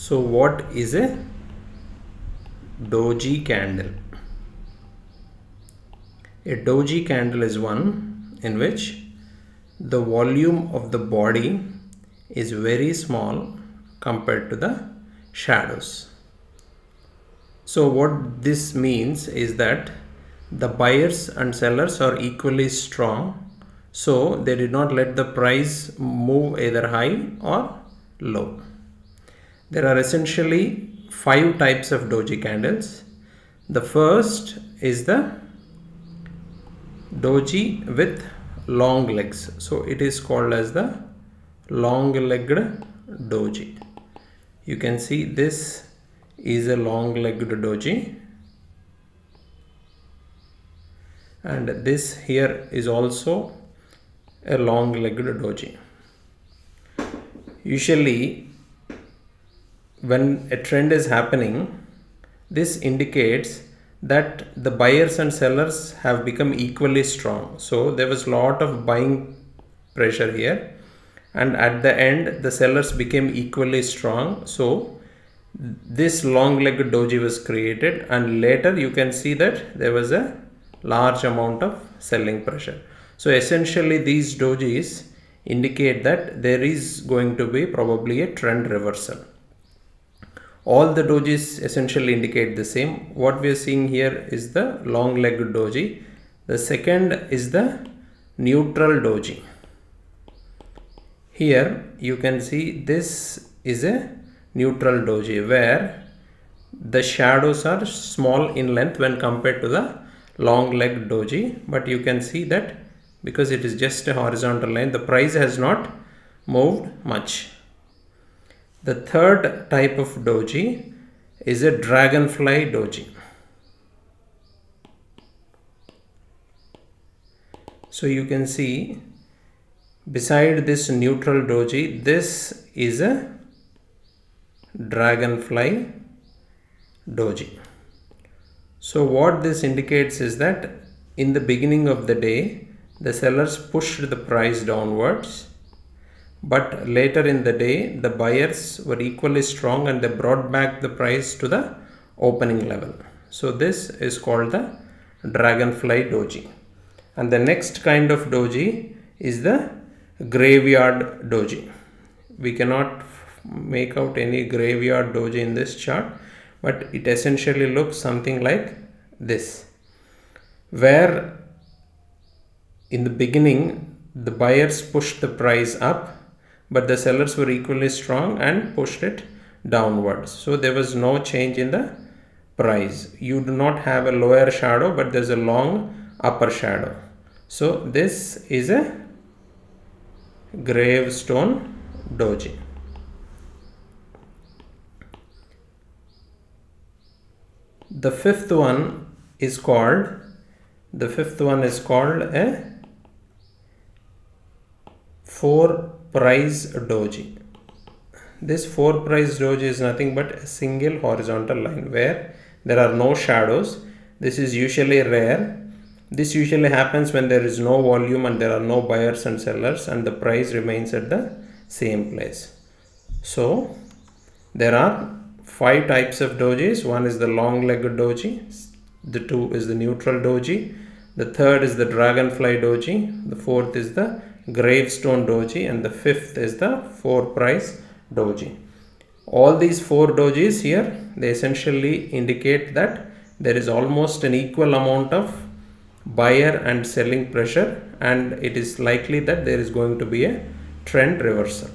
So what is a Doji candle? A Doji candle is one in which the volume of the body is very small compared to the shadows. So what this means is that the buyers and sellers are equally strong, so they did not let the price move either high or low. There are essentially 5 types of Doji candles. The first is the Doji with long legs. So it is called as the long-legged Doji. You can see this is a long-legged Doji, and this here is also a long-legged Doji. Usually when a trend is happening, this indicates that the buyers and sellers have become equally strong. So there was a lot of buying pressure here, and at the end the sellers became equally strong. So this long-legged Doji was created, and later you can see that there was a large amount of selling pressure. So essentially these Dojis indicate that there is going to be probably a trend reversal. All the Dojis essentially indicate the same. What we are seeing here is the long-legged Doji. The second is the neutral Doji. Here you can see this is a neutral Doji where the shadows are small in length when compared to the long-legged Doji, but you can see that because it is just a horizontal line, the price has not moved much. The third type of Doji is a dragonfly Doji. So you can see beside this neutral Doji, this is a dragonfly Doji. So what this indicates is that in the beginning of the day, the sellers pushed the price downwards, but later in the day the buyers were equally strong and they brought back the price to the opening level. So this is called the dragonfly Doji. And the next kind of Doji is the graveyard Doji. We cannot make out any graveyard Doji in this chart, but it essentially looks something like this, where in the beginning the buyers pushed the price up, but the sellers were equally strong and pushed it downwards. So there was no change in the price. You do not have a lower shadow, but there's a long upper shadow. So this is a gravestone Doji. The fifth one is called a 4-price Doji. This 4-price Doji is nothing but a single horizontal line where there are no shadows. This is usually rare. This usually happens when there is no volume and there are no buyers and sellers and the price remains at the same place. So there are 5 types of Dojis. One is the long-legged Doji, the 2 is the neutral Doji, the 3rd is the dragonfly Doji, the 4th is the gravestone Doji, and the 5th is the 4-price Doji. All these 4 Dojis here, they essentially indicate that there is almost an equal amount of buyer and selling pressure, and it is likely that there is going to be a trend reversal.